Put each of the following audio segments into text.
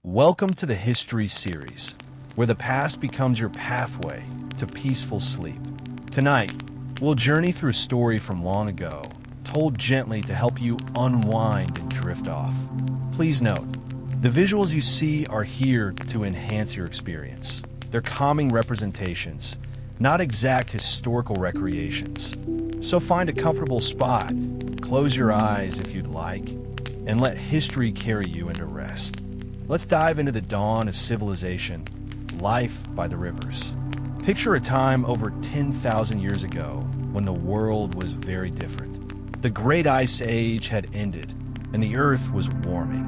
Welcome to the History Series, where the past becomes your pathway to peaceful sleep. Tonight, we'll journey through a story from long ago, told gently to help you unwind and drift off. Please note, the visuals you see are here to enhance your experience. They're calming representations, not exact historical recreations. So find a comfortable spot, close your eyes if you'd like, and let history carry you into rest. Let's dive into the dawn of civilization, life by the rivers. Picture a time over 10,000 years ago when the world was very different. The Great Ice Age had ended, and the Earth was warming.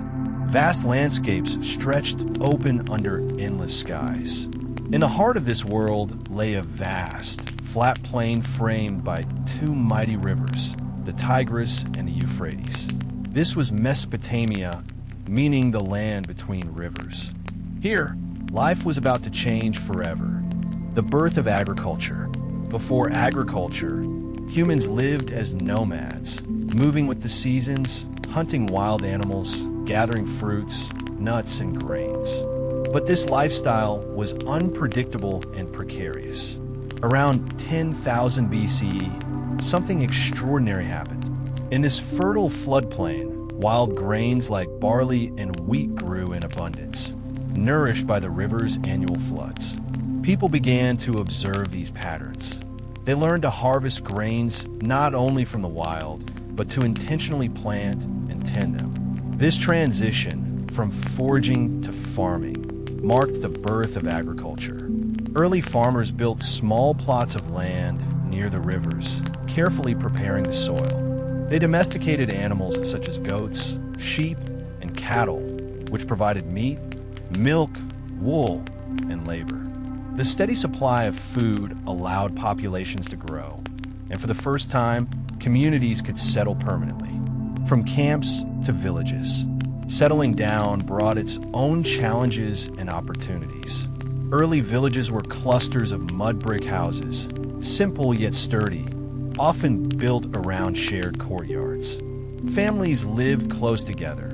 Vast landscapes stretched open under endless skies. In the heart of this world lay a vast, flat plain framed by two mighty rivers, the Tigris and the Euphrates. This was Mesopotamia, meaning the land between rivers. Here, life was about to change forever. The birth of agriculture. Before agriculture, humans lived as nomads, moving with the seasons, hunting wild animals, gathering fruits, nuts, and grains. But this lifestyle was unpredictable and precarious. Around 10,000 BCE, something extraordinary happened. In this fertile floodplain, wild grains like barley and wheat grew in abundance, nourished by the river's annual floods. People began to observe these patterns. They learned to harvest grains not only from the wild, but to intentionally plant and tend them. This transition from foraging to farming marked the birth of agriculture. Early farmers built small plots of land near the rivers, carefully preparing the soil. They domesticated animals such as goats, sheep, and cattle, which provided meat, milk, wool, and labor. The steady supply of food allowed populations to grow, and for the first time, communities could settle permanently. From camps to villages, settling down brought its own challenges and opportunities. Early villages were clusters of mud brick houses, simple yet sturdy, often built around shared courtyards. Families lived close together,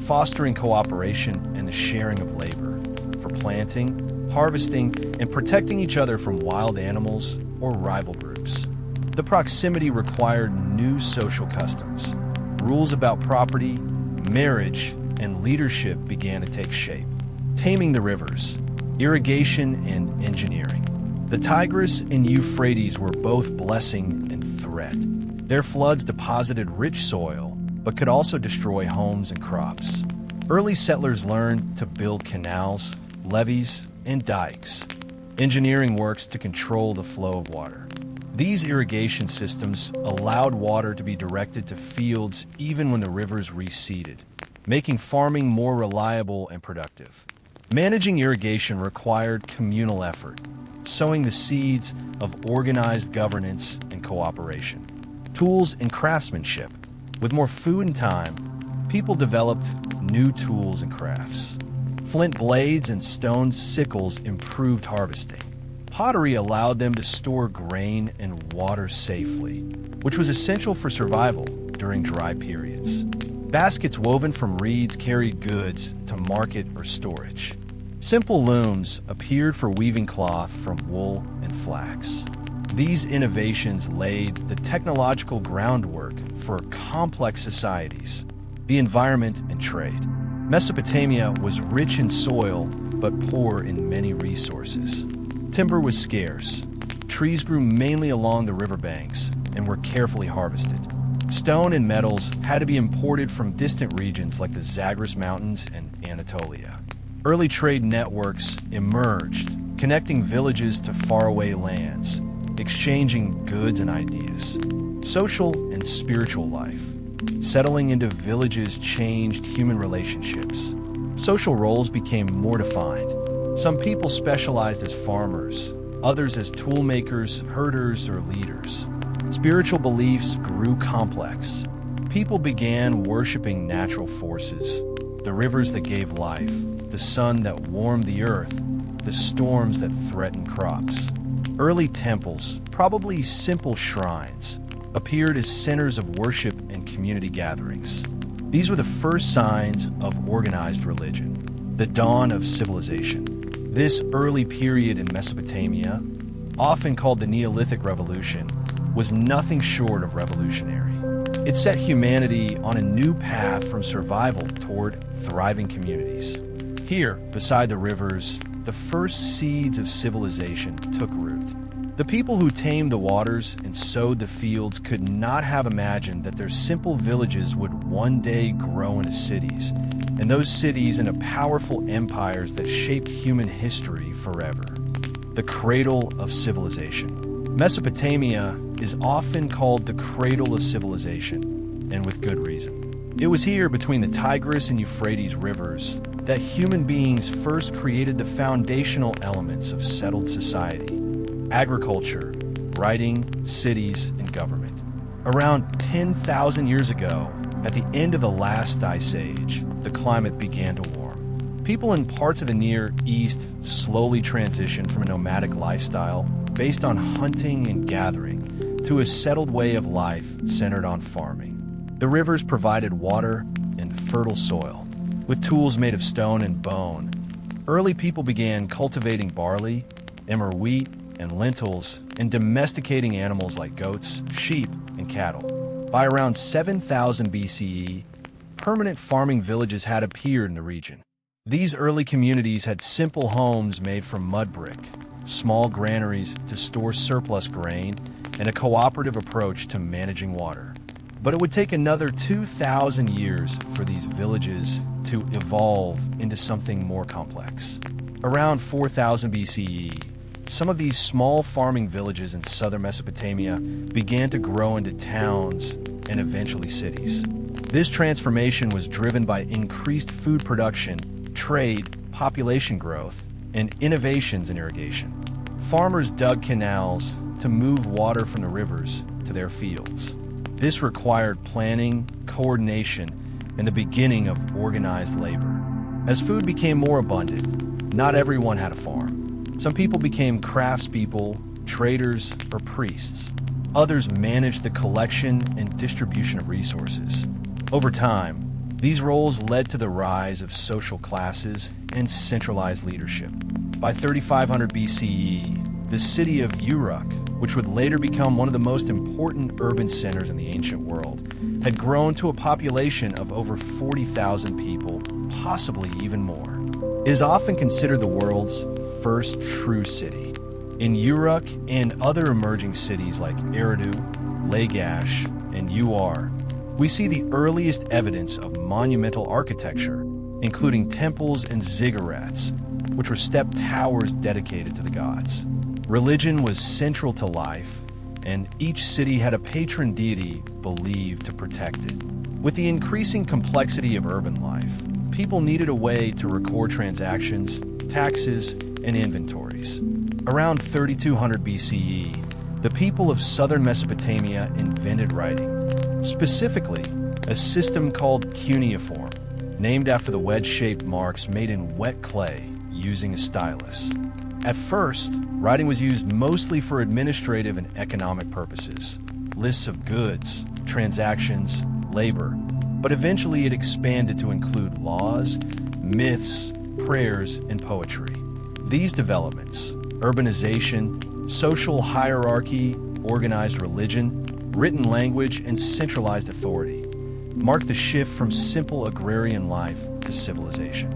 fostering cooperation and the sharing of labor for planting, harvesting, and protecting each other from wild animals or rival groups. The proximity required new social customs. Rules about property, marriage, and leadership began to take shape. Taming the rivers, irrigation, and engineering. The Tigris and Euphrates were both blessing and threat. Their floods deposited rich soil, but could also destroy homes and crops. Early settlers learned to build canals, levees, and dikes, engineering works to control the flow of water. These irrigation systems allowed water to be directed to fields even when the rivers receded, making farming more reliable and productive. Managing irrigation required communal effort, sowing the seeds of organized governance and cooperation. Tools and craftsmanship. With more food and time, people developed new tools and crafts. Flint blades and stone sickles improved harvesting. Pottery allowed them to store grain and water safely, which was essential for survival during dry periods. Baskets woven from reeds carried goods to market or storage. Simple looms appeared for weaving cloth from wool and flax. These innovations laid the technological groundwork for complex societies, the environment, and trade. Mesopotamia was rich in soil, but poor in many resources. Timber was scarce. Trees grew mainly along the riverbanks and were carefully harvested. Stone and metals had to be imported from distant regions like the Zagros Mountains and Anatolia. Early trade networks emerged, connecting villages to faraway lands, exchanging goods and ideas. Social and spiritual life. Settling into villages changed human relationships. Social roles became more defined. Some people specialized as farmers, others as toolmakers, herders, or leaders. Spiritual beliefs grew complex. People began worshiping natural forces, the rivers that gave life, the sun that warmed the earth, the storms that threatened crops. Early temples, probably simple shrines, appeared as centers of worship and community gatherings. These were the first signs of organized religion. The dawn of civilization. This early period in Mesopotamia, often called the Neolithic Revolution, was nothing short of revolutionary. It set humanity on a new path from survival toward thriving communities. Here, beside the rivers, the first seeds of civilization took root. The people who tamed the waters and sowed the fields could not have imagined that their simple villages would one day grow into cities, and those cities into powerful empires that shaped human history forever. The cradle of civilization. Mesopotamia is often called the cradle of civilization, and with good reason. It was here, between the Tigris and Euphrates rivers, that human beings first created the foundational elements of settled society: agriculture, writing, cities, and government. Around 10,000 years ago, at the end of the last ice age, the climate began to warm. People in parts of the Near East slowly transitioned from a nomadic lifestyle based on hunting and gathering to a settled way of life centered on farming. The rivers provided water and fertile soil. With tools made of stone and bone, early people began cultivating barley, emmer wheat, and lentils, and domesticating animals like goats, sheep, and cattle. By around 7000 BCE, permanent farming villages had appeared in the region. These early communities had simple homes made from mud brick, small granaries to store surplus grain, and a cooperative approach to managing water. But it would take another 2,000 years for these villages to evolve into something more complex. Around 4000 BCE, some of these small farming villages in southern Mesopotamia began to grow into towns and eventually cities. This transformation was driven by increased food production, trade, population growth, and innovations in irrigation. Farmers dug canals to move water from the rivers to their fields. This required planning, coordination, and the beginning of organized labor. As food became more abundant, not everyone had a farm. Some people became craftspeople, traders, or priests. Others managed the collection and distribution of resources. Over time, these roles led to the rise of social classes and centralized leadership. By 3500 BCE, the city of Uruk, which would later become one of the most important urban centers in the ancient world, had grown to a population of over 40,000 people, possibly even more. It is often considered the world's first true city. In Uruk and other emerging cities like Eridu, Lagash, and Uar, we see the earliest evidence of monumental architecture, including temples and ziggurats, which were step towers dedicated to the gods. Religion was central to life, and each city had a patron deity believed to protect it. With the increasing complexity of urban life, people needed a way to record transactions, taxes, and inventories. Around 3200 BCE, the people of southern Mesopotamia invented writing, specifically a system called cuneiform, named after the wedge-shaped marks made in wet clay using a stylus. At first, writing was used mostly for administrative and economic purposes, lists of goods, transactions, labor, but eventually it expanded to include laws, myths, prayers, and poetry. These developments, urbanization, social hierarchy, organized religion, written language, and centralized authority, marked the shift from simple agrarian life to civilization.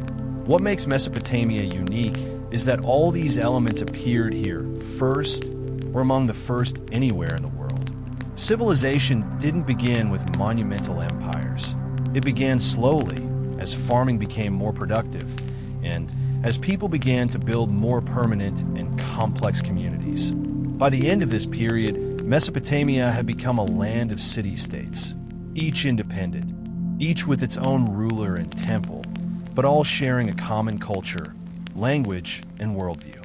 What makes Mesopotamia unique is that all these elements appeared here first, or among the first anywhere in the world. Civilization didn't begin with monumental empires. It began slowly as farming became more productive and as people began to build more permanent and complex communities. By the end of this period, Mesopotamia had become a land of city-states, each independent, each with its own ruler and temple, but all sharing a common culture, language, and worldview.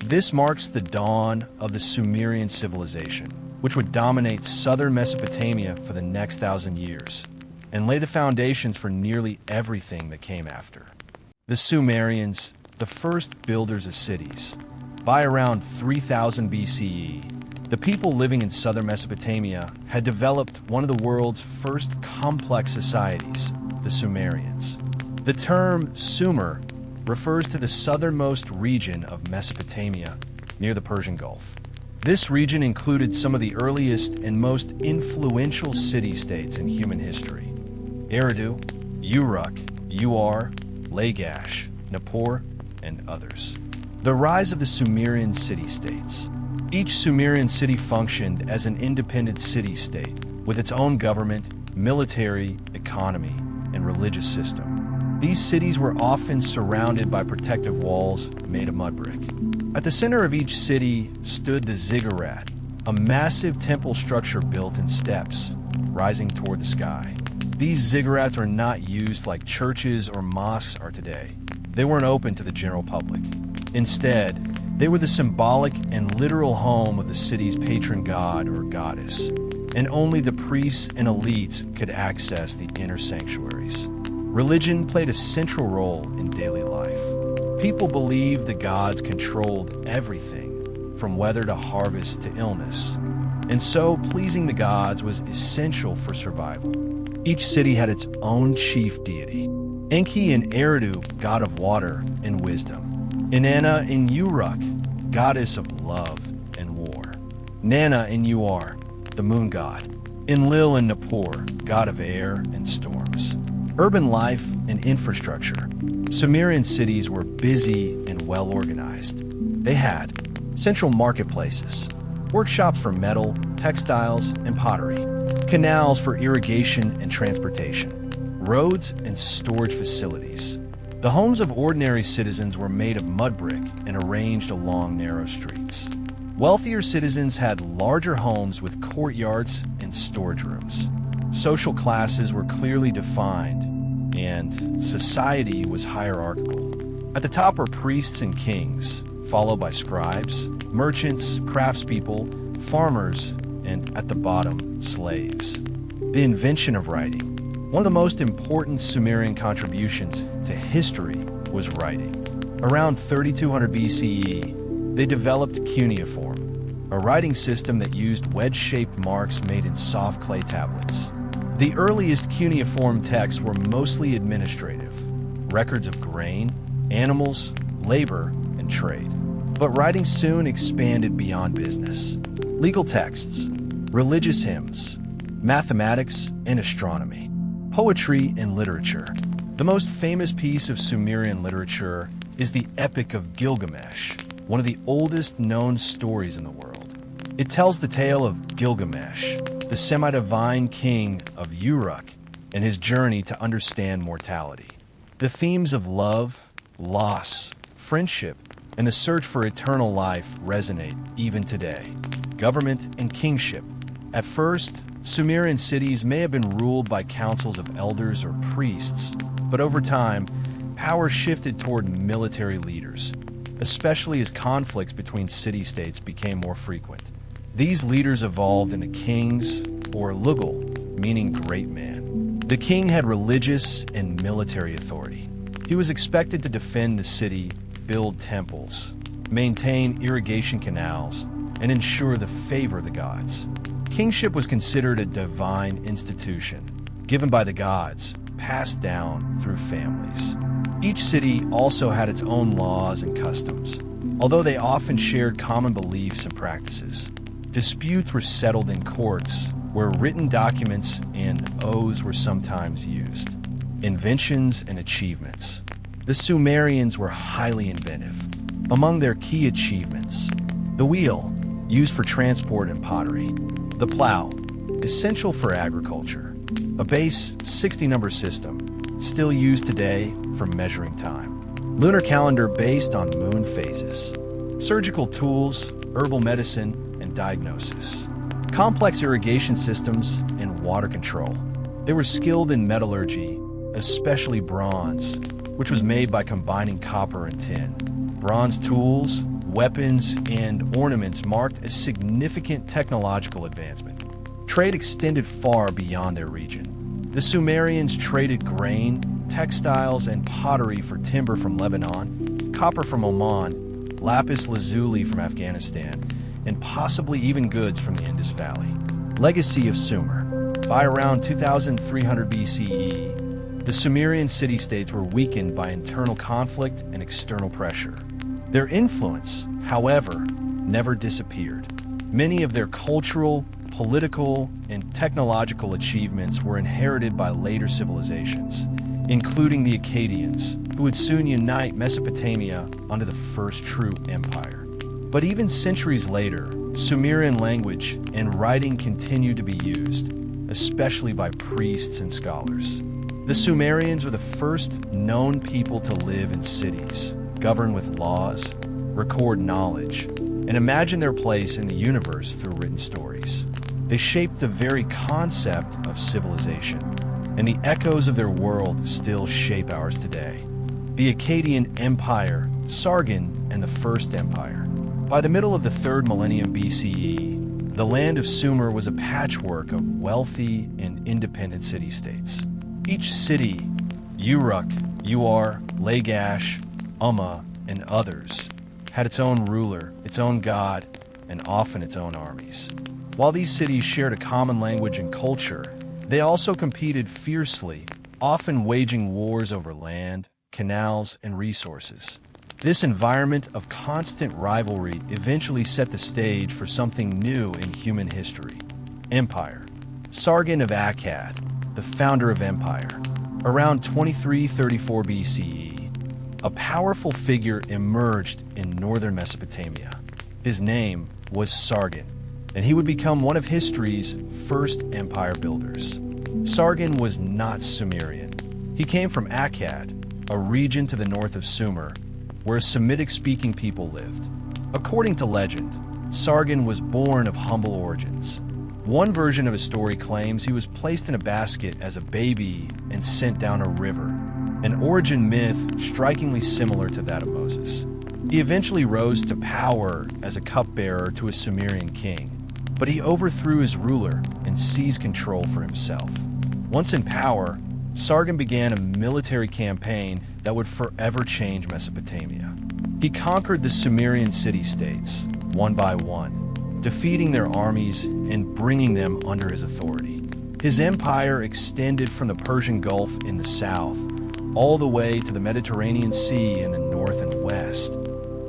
This marks the dawn of the Sumerian civilization, which would dominate southern Mesopotamia for the next 1,000 years and lay the foundations for nearly everything that came after. The Sumerians, the first builders of cities. By around 3000 BCE, the people living in southern Mesopotamia had developed one of the world's first complex societies, the Sumerians. The term Sumer refers to the southernmost region of Mesopotamia, near the Persian Gulf. This region included some of the earliest and most influential city-states in human history: Eridu, Uruk, Ur, Lagash, Nippur, and others. The rise of the Sumerian city-states. Each Sumerian city functioned as an independent city-state with its own government, military, economy, and religious system. These cities were often surrounded by protective walls made of mud brick. At the center of each city stood the ziggurat, a massive temple structure built in steps, rising toward the sky. These ziggurats were not used like churches or mosques are today. They weren't open to the general public. Instead, they were the symbolic and literal home of the city's patron god or goddess, and only the priests and elites could access the inner sanctuaries. Religion played a central role in daily life. People believed the gods controlled everything, from weather to harvest to illness, and so pleasing the gods was essential for survival. Each city had its own chief deity: Enki in Eridu, god of water and wisdom; Inanna in Uruk, goddess of love and war; Nanna in Ur, the moon god; Enlil in Nippur, god of air and storms. Urban life and infrastructure. Sumerian cities were busy and well organized. They had central marketplaces, workshops for metal, textiles, and pottery, canals for irrigation and transportation, roads and storage facilities. The homes of ordinary citizens were made of mud brick and arranged along narrow streets. Wealthier citizens had larger homes with courtyards and storage rooms. Social classes were clearly defined, and society was hierarchical. At the top were priests and kings, followed by scribes, merchants, craftspeople, farmers, and at the bottom, slaves. The invention of writing. One of the most important Sumerian contributions to history was writing. Around 3200 BCE, they developed cuneiform, a writing system that used wedge-shaped marks made in soft clay tablets. The earliest cuneiform texts were mostly administrative, records of grain, animals, labor, and trade. But writing soon expanded beyond business. Legal texts, religious hymns, mathematics, and astronomy, poetry and literature. The most famous piece of Sumerian literature is the Epic of Gilgamesh, one of the oldest known stories in the world. It tells the tale of Gilgamesh, the semi-divine king of Uruk, and his journey to understand mortality. The themes of love, loss, friendship, and the search for eternal life resonate even today. Government and kingship. At first, Sumerian cities may have been ruled by councils of elders or priests, but over time, power shifted toward military leaders, especially as conflicts between city-states became more frequent. These leaders evolved into kings, or lugul, meaning great man. The king had religious and military authority. He was expected to defend the city, build temples, maintain irrigation canals, and ensure the favor of the gods. Kingship was considered a divine institution, given by the gods, passed down through families. Each city also had its own laws and customs, although they often shared common beliefs and practices. Disputes were settled in courts, where written documents and oaths were sometimes used. Inventions and achievements. The Sumerians were highly inventive. Among their key achievements, the wheel, used for transport and pottery; the plow, essential for agriculture; a base 60-number system, still used today for measuring time; lunar calendar based on moon phases; surgical tools, herbal medicine, and diagnosis; complex irrigation systems and water control. They were skilled in metallurgy, especially bronze, which was made by combining copper and tin. Bronze tools, weapons, and ornaments marked a significant technological advancement. Trade extended far beyond their region. The Sumerians traded grain, textiles, and pottery for timber from Lebanon, copper from Oman, lapis lazuli from Afghanistan, and possibly even goods from the Indus Valley. Legacy of Sumer. By around 2300 BCE, The Sumerian city-states were weakened by internal conflict and external pressure. Their influence, however, never disappeared. Many of their cultural, political, and technological achievements were inherited by later civilizations, including the Akkadians, who would soon unite Mesopotamia under the first true empire. But even centuries later, Sumerian language and writing continued to be used, especially by priests and scholars. The Sumerians were the first known people to live in cities, govern with laws, record knowledge, and imagine their place in the universe through written stories. They shaped the very concept of civilization, and the echoes of their world still shape ours today. The Akkadian Empire, Sargon, and the First Empire. By the middle of the 3rd millennium BCE, the land of Sumer was a patchwork of wealthy and independent city-states. Each city, Uruk, Uar, Lagash, Umma, and others, had its own ruler, its own god, and often its own armies. While these cities shared a common language and culture, they also competed fiercely, often waging wars over land, canals, and resources. This environment of constant rivalry eventually set the stage for something new in human history. Empire. Sargon of Akkad, the founder of empire. Around 2334 BCE, a powerful figure emerged in northern Mesopotamia. His name was Sargon, and he would become one of history's first empire builders. Sargon was not Sumerian. He came from Akkad, a region to the north of Sumer, where Semitic-speaking people lived. According to legend, Sargon was born of humble origins. One version of his story claims he was placed in a basket as a baby and sent down a river, an origin myth strikingly similar to that of Moses. He eventually rose to power as a cupbearer to a Sumerian king, but he overthrew his ruler and seized control for himself. Once in power, Sargon began a military campaign that would forever change Mesopotamia. He conquered the Sumerian city-states, one by one, defeating their armies and bringing them under his authority. His empire extended from the Persian Gulf in the south, all the way to the Mediterranean Sea in the north and west,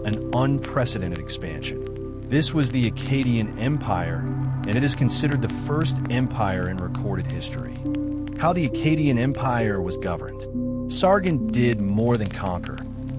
an unprecedented expansion. This was the Akkadian Empire, and it is considered the first empire in recorded history. How the Akkadian Empire was governed. Sargon did more than conquer.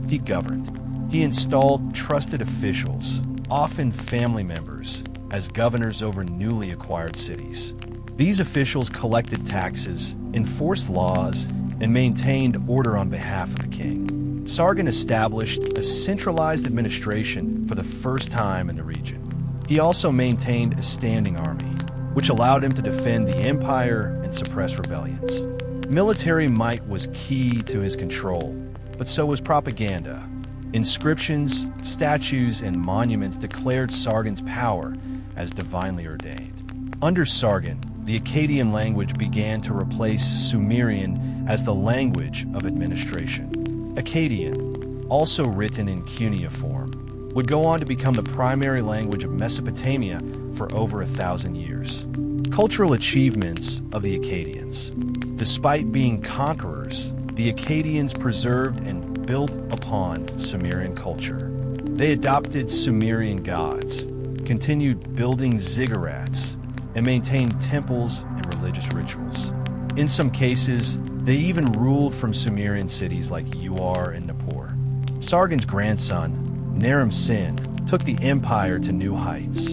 He governed. He installed trusted officials, often family members, as governors over newly acquired cities. These officials collected taxes, enforced laws, and maintained order on behalf of the king. Sargon established a centralized administration for the first time in the region. He also maintained a standing army, which allowed him to defend the empire and suppress rebellions. Military might was key to his control, but so was propaganda. Inscriptions, statues, and monuments declared Sargon's power as divinely ordained. Under Sargon, the Akkadian language began to replace Sumerian as the language of administration. Akkadian, also written in cuneiform, would go on to become the primary language of Mesopotamia for over 1,000 years. Cultural achievements of the Akkadians. Despite being conquerors, the Akkadians preserved and built upon Sumerian culture. They adopted Sumerian gods, continued building ziggurats, and maintained temples and religious rituals. In some cases, they even ruled from Sumerian cities like Uar and Nippur. Sargon's grandson, Naram-Sin, took the empire to new heights.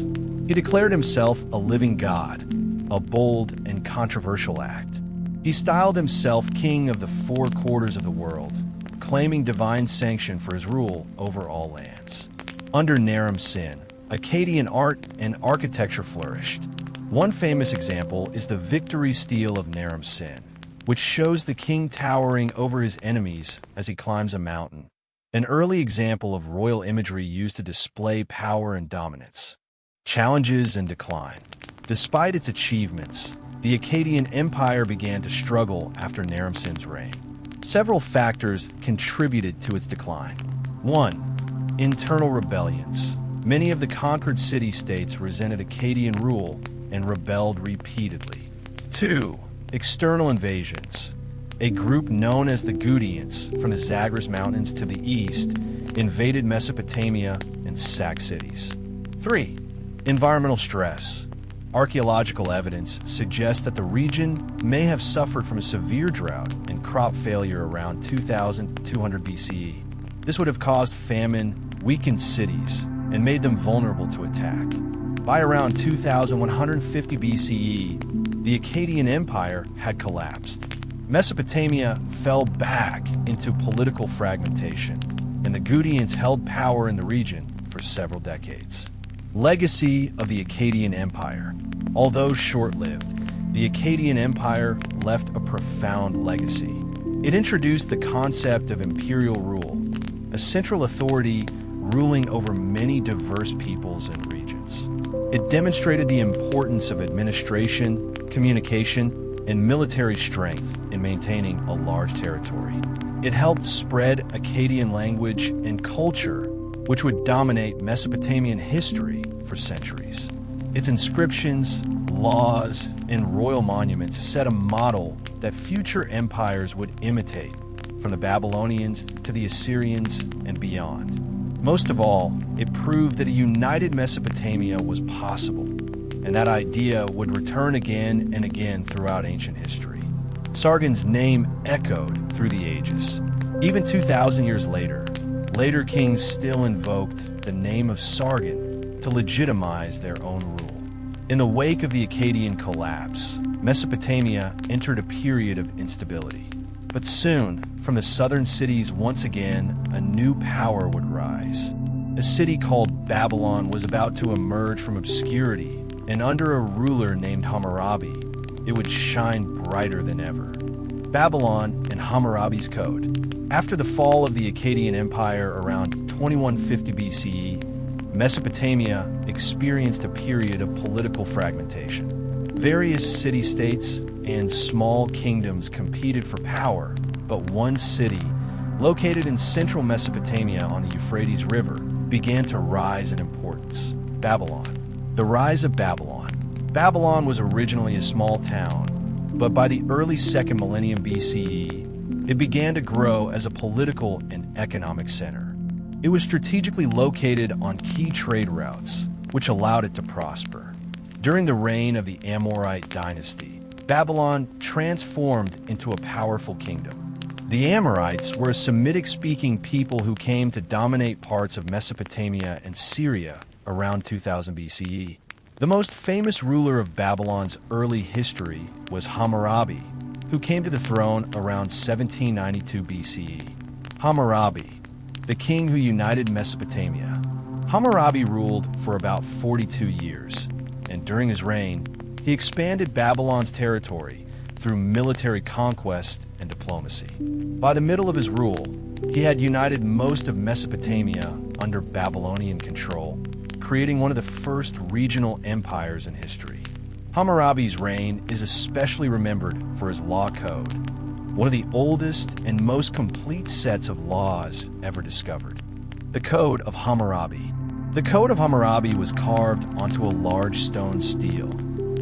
He declared himself a living god, a bold and controversial act. He styled himself king of the 4 quarters of the world, claiming divine sanction for his rule over all lands. Under Naram-Sin, Akkadian art and architecture flourished. One famous example is the Victory Stele of Naram-Sin, which shows the king towering over his enemies as he climbs a mountain, an early example of royal imagery used to display power and dominance. Challenges and decline. Despite its achievements, the Akkadian Empire began to struggle after Naram-Sin's reign. Several factors contributed to its decline. 1. Internal rebellions. Many of the conquered city-states resented Akkadian rule and rebelled repeatedly. 2. External invasions. a group known as the Gudians from the Zagros Mountains to the east invaded Mesopotamia and sacked cities. 3. Environmental stress. Archaeological evidence suggests that the region may have suffered from a severe drought and crop failure around 2200 BCE. This would have caused famine, weakened cities, and made them vulnerable to attack. By around 2150 BCE, the Akkadian Empire had collapsed. Mesopotamia fell back into political fragmentation, and the Gudians held power in the region for several decades. Legacy of the Akkadian Empire. Although short-lived, the Akkadian Empire left a profound legacy. It introduced the concept of imperial rule, a central authority ruling over many diverse peoples and regions. It demonstrated the importance of administration, communication, and military strength in maintaining a large territory. It helped spread Akkadian language and culture, which would dominate Mesopotamian history for centuries. Its inscriptions, laws, and royal monuments set a model that future empires would imitate, from the Babylonians to the Assyrians and beyond. Most of all, it proved that a united Mesopotamia was possible, and that idea would return again and again throughout ancient history. Sargon's name echoed through the ages. Even 2,000 years later kings still invoked the name of Sargon to legitimize their own rule. In the wake of the Akkadian collapse, Mesopotamia entered a period of instability. But soon, from the southern cities once again, a new power would rise. A city called Babylon was about to emerge from obscurity, and under a ruler named Hammurabi, it would shine brighter than ever. Babylon and Hammurabi's Code. After the fall of the Akkadian Empire around 2150 BCE, Mesopotamia experienced a period of political fragmentation. Various city-states and small kingdoms competed for power, but one city, located in central Mesopotamia on the Euphrates River, began to rise in importance: Babylon. The rise of Babylon. Babylon was originally a small town, but by the early 2nd millennium BCE, it began to grow as a political and economic center. It was strategically located on key trade routes, which allowed it to prosper. During the reign of the Amorite dynasty, Babylon transformed into a powerful kingdom. The Amorites were a Semitic-speaking people who came to dominate parts of Mesopotamia and Syria around 2000 BCE. The most famous ruler of Babylon's early history was Hammurabi, who came to the throne around 1792 BCE. Hammurabi, the king who united Mesopotamia. Hammurabi ruled for about 42 years, and during his reign, he expanded Babylon's territory through military conquest and diplomacy. By the middle of his rule, he had united most of Mesopotamia under Babylonian control, creating one of the first regional empires in history. Hammurabi's reign is especially remembered for his law code, one of the oldest and most complete sets of laws ever discovered. The Code of Hammurabi. The Code of Hammurabi was carved onto a large stone stele,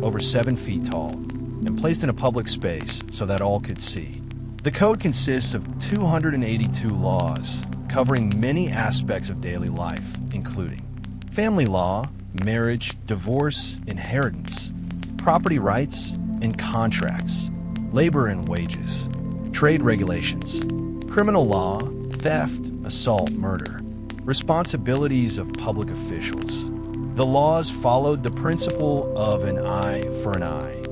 over 7 feet tall, and placed in a public space so that all could see. The code consists of 282 laws, covering many aspects of daily life, including family law, marriage, divorce, inheritance, property rights and contracts, labor and wages, trade regulations, criminal law, theft, assault, murder, responsibilities of public officials. The laws followed the principle of an eye for an eye,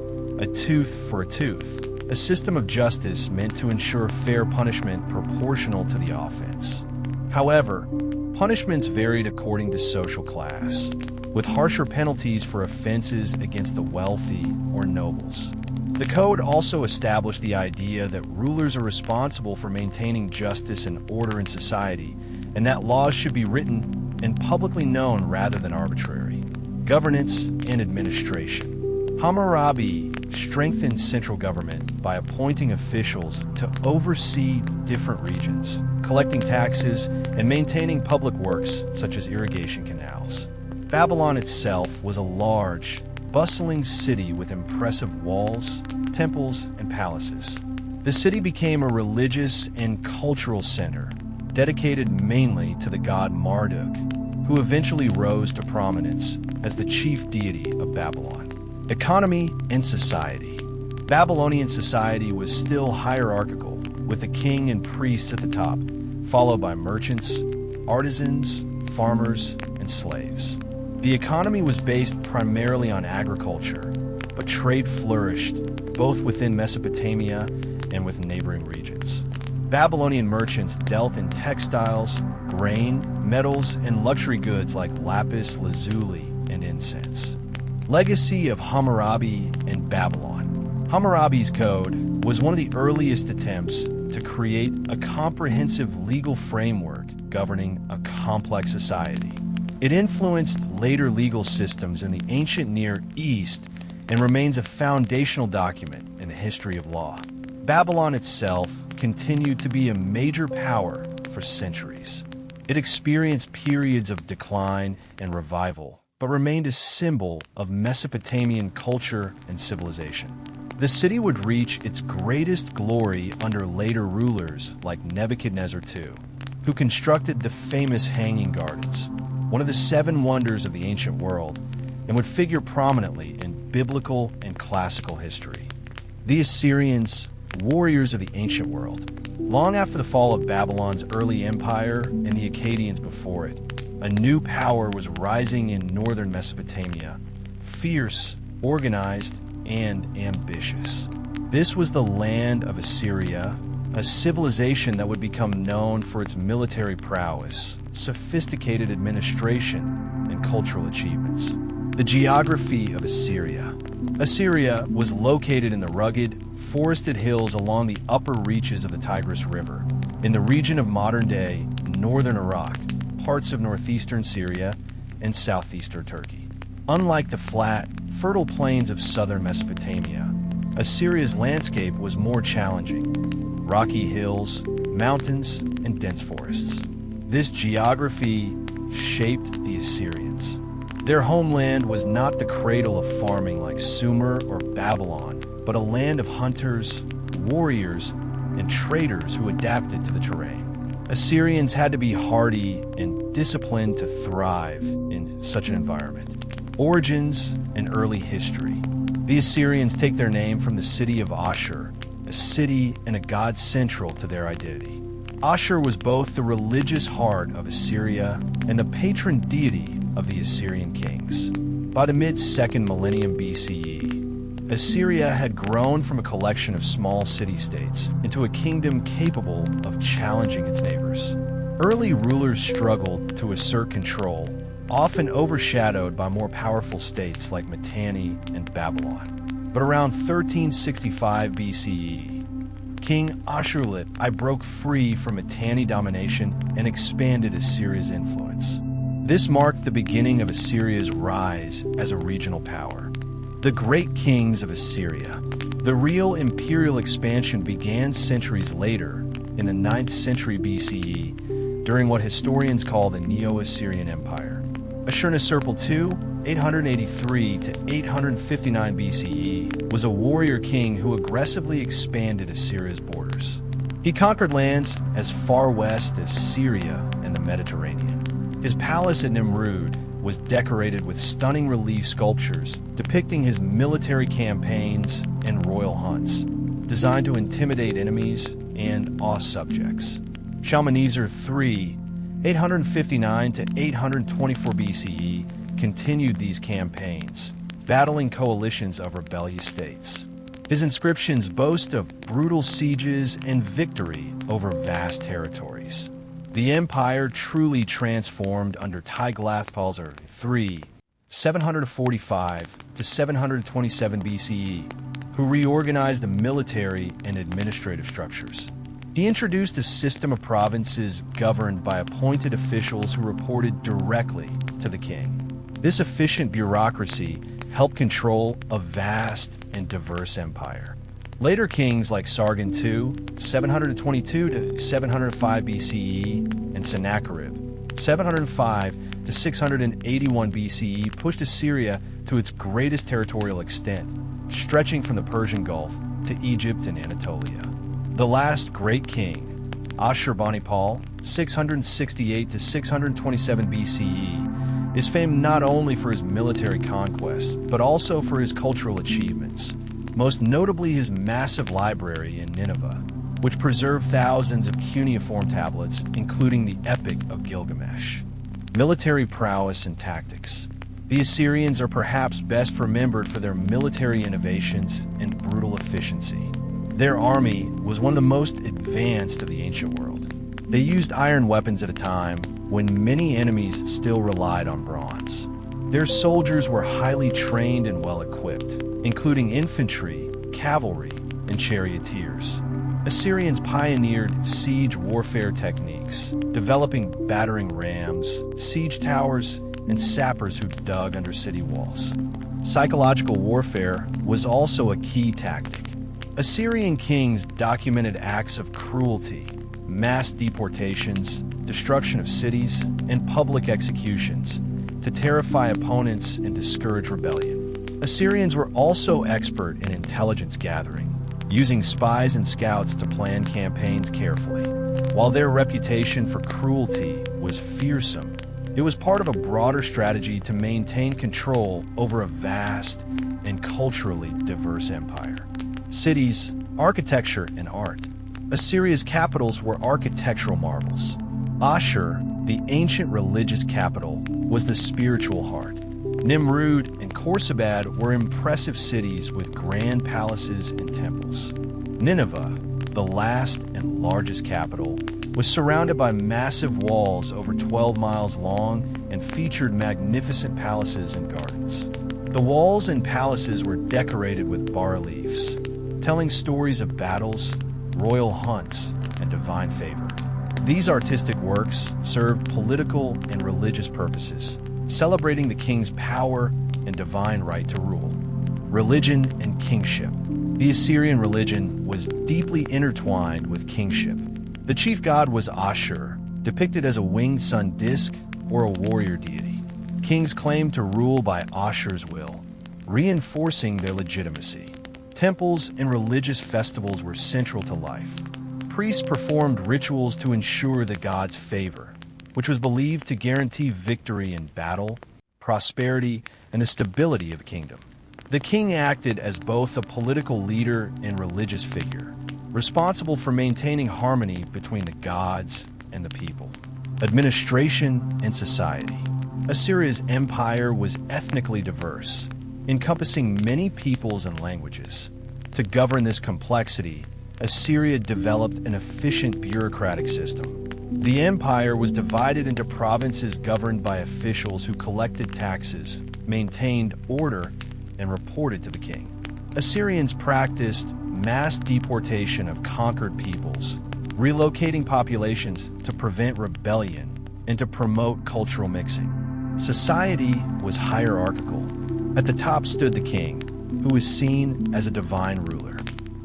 a tooth for a tooth, a system of justice meant to ensure fair punishment proportional to the offense. However, punishments varied according to social class, with harsher penalties for offenses against the wealthy or nobles. The code also established the idea that rulers are responsible for maintaining justice and order in society, and that laws should be written and publicly known rather than arbitrary. Governance and administration. Hammurabi strengthened central government by appointing officials to oversee different regions, collecting taxes, and maintaining public works such as irrigation canals. Babylon itself was a large, bustling city with impressive walls, temples, and palaces. The city became a religious and cultural center, dedicated mainly to the god Marduk, who eventually rose to prominence as the chief deity of Babylon. Economy and society. Babylonian society was still hierarchical, with the king and priests at the top, followed by merchants, artisans, farmers, and slaves. The economy was based primarily on agriculture, but trade flourished both within Mesopotamia and with neighboring regions. Babylonian merchants dealt in textiles, grain, metals, and luxury goods like lapis lazuli and incense. Legacy of Hammurabi and Babylon. Hammurabi's code was one of the earliest attempts to create a comprehensive legal framework governing a complex society. It influenced later legal systems in the ancient Near East and remains a foundational document in the history of law. Babylon itself continued to be a major power for centuries. It experienced periods of decline and revival, but remained a symbol of Mesopotamian culture and civilization. The city would reach its greatest glory under later rulers like Nebuchadnezzar II, who constructed the famous Hanging Gardens, one of the seven wonders of the ancient world, and would figure prominently in biblical and classical history. The Assyrians, warriors of the ancient world. Long after the fall of Babylon's early empire and the Akkadians before it, a new power was rising in northern Mesopotamia, fierce, organized, and ambitious. This was the land of Assyria, a civilization that would become known for its military prowess, sophisticated administration, and cultural achievements. The geography of Assyria. Assyria was located in the rugged, forested hills along the upper reaches of the Tigris River, in the region of modern-day northern Iraq, parts of northeastern Syria, and southeastern Turkey. Unlike the flat, fertile plains of southern Mesopotamia, Assyria's landscape was more challenging: rocky hills, mountains, and dense forests. This geography shaped the Assyrians. Their homeland was not the cradle of farming like Sumer or Babylon, but a land of hunters, warriors, and traders who adapted to the terrain. Assyrians had to be hardy and disciplined to thrive in such an environment. Origins and early history. The Assyrians take their name from the city of Ashur, a city and a god central to their identity. Ashur was both the religious heart of Assyria and the patron deity of the Assyrian kings. By the mid-2nd millennium BCE, Assyria had grown from a collection of small city-states into a kingdom capable of challenging its neighbors. Early rulers struggled to assert control, often overshadowed by more powerful states like Mitanni and Babylon. But around 1365 BCE, King Ashur-lit broke free from Mitanni domination and expanded Assyria's influence. This marked the beginning of Assyria's rise as a regional power. The Great Kings of Assyria. The real imperial expansion began centuries later, in the 9th century BCE, during what historians call the Neo-Assyrian Empire. Ashurnasirpal II, 883 to 859 BCE, was a warrior king who aggressively expanded Assyria's borders. He conquered lands as far west as Syria and the Mediterranean. His palace at Nimrud was decorated with stunning relief sculptures depicting his military campaigns and royal hunts, designed to intimidate enemies and awe subjects. Shalmaneser III, 859 to 824 BCE, continued these campaigns, battling coalitions of rebellious states. His inscriptions boast of brutal sieges and victory over vast territories. The empire truly transformed under Tiglath-Pileser III, 745 to 727 BCE, who reorganized the military and administrative structures. He introduced a system of provinces governed by appointed officials who reported directly to the king. This efficient bureaucracy helped control a vast and diverse empire. Later kings like Sargon II, 722 to 705 BCE, and Sennacherib, 705 to 681 BCE, pushed Assyria to its greatest territorial extent, stretching from the Persian Gulf to Egypt and Anatolia. The last great king, Ashurbanipal, 668 to 627 BCE, is famed not only for his military conquests, but also for his cultural achievements, most notably his massive library in Nineveh, which preserved thousands of cuneiform tablets, including the Epic of Gilgamesh. Military prowess and tactics. The Assyrians are perhaps best remembered for their military innovations and brutal efficiency. Their army was one of the most advanced of the ancient world. They used iron weapons at a time when many enemies still relied on bronze. Their soldiers were highly trained and well-equipped, including infantry, cavalry, and charioteers. Assyrians pioneered siege warfare techniques, developing battering rams, siege towers, and sappers who dug under city walls. Psychological warfare was also a key tactic. Assyrian kings documented acts of cruelty, mass deportations, destruction of cities, and public executions to terrify opponents and discourage rebellion. Assyrians were also expert in intelligence gathering, using spies and scouts to plan campaigns carefully. While their reputation for cruelty was fearsome, it was part of a broader strategy to maintain control over a vast and culturally diverse empire. Cities, architecture, and art. Assyria's capitals were architectural marvels. Ashur, the ancient religious capital, was the spiritual heart. Nimrud and Khorsabad were impressive cities with grand palaces and temples. Nineveh, the last and largest capital, was surrounded by massive walls over 12 miles long and featured magnificent palaces and gardens. The walls and palaces were decorated with bas-reliefs, telling stories of battles, royal hunts, and divine favor. These artistic works served political and religious purposes, celebrating the king's power and divine right to rule. Religion and kingship. The Assyrian religion was deeply intertwined with kingship. The chief god was Ashur, depicted as a winged sun disk or a warrior deity. Kings claimed to rule by Ashur's will, reinforcing their legitimacy. Temples and religious festivals were central to life. Priests performed rituals to ensure the god's favor, which was believed to guarantee victory in battle, prosperity, and the stability of a kingdom. The king acted as both a political leader and religious figure, responsible for maintaining harmony between the gods and the people. Administration and society. Assyria's empire was ethnically diverse, encompassing many peoples and languages. To govern this complexity, Assyria developed an efficient bureaucratic system. The empire was divided into provinces governed by officials who collected taxes, maintained order, and reported to the king. Assyrians practiced mass deportation of conquered peoples, relocating populations to prevent rebellion and to promote cultural mixing. Society was hierarchical. At the top stood the king, who was seen as a divine ruler.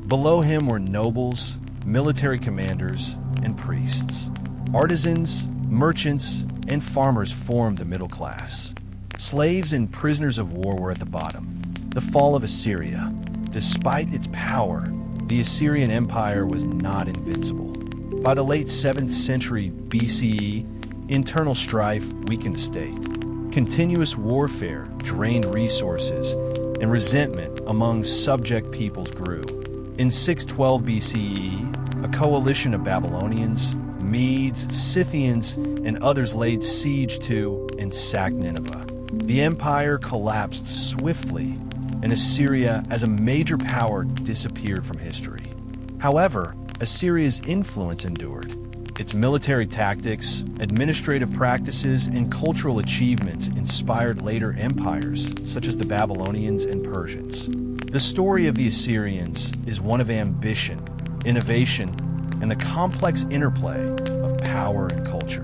Below him were nobles, military commanders, and priests. Artisans, merchants, and farmers formed the middle class. Slaves and prisoners of war were at the bottom. The fall of Assyria. Despite its power, the Assyrian Empire was not invincible. By the late 7th century BCE, internal strife weakened the state. Continuous warfare drained resources, and resentment among subject peoples grew. In 612 BCE, a coalition of Babylonians, Medes, Scythians, and others laid siege to and sacked Nineveh. The empire collapsed swiftly, and Assyria, as a major power, disappeared from history. However, Assyria's influence endured. Its military tactics, administrative practices, and cultural achievements inspired later empires, such as the Babylonians and Persians. The story of the Assyrians is one of ambition, innovation, and the complex interplay of power and culture.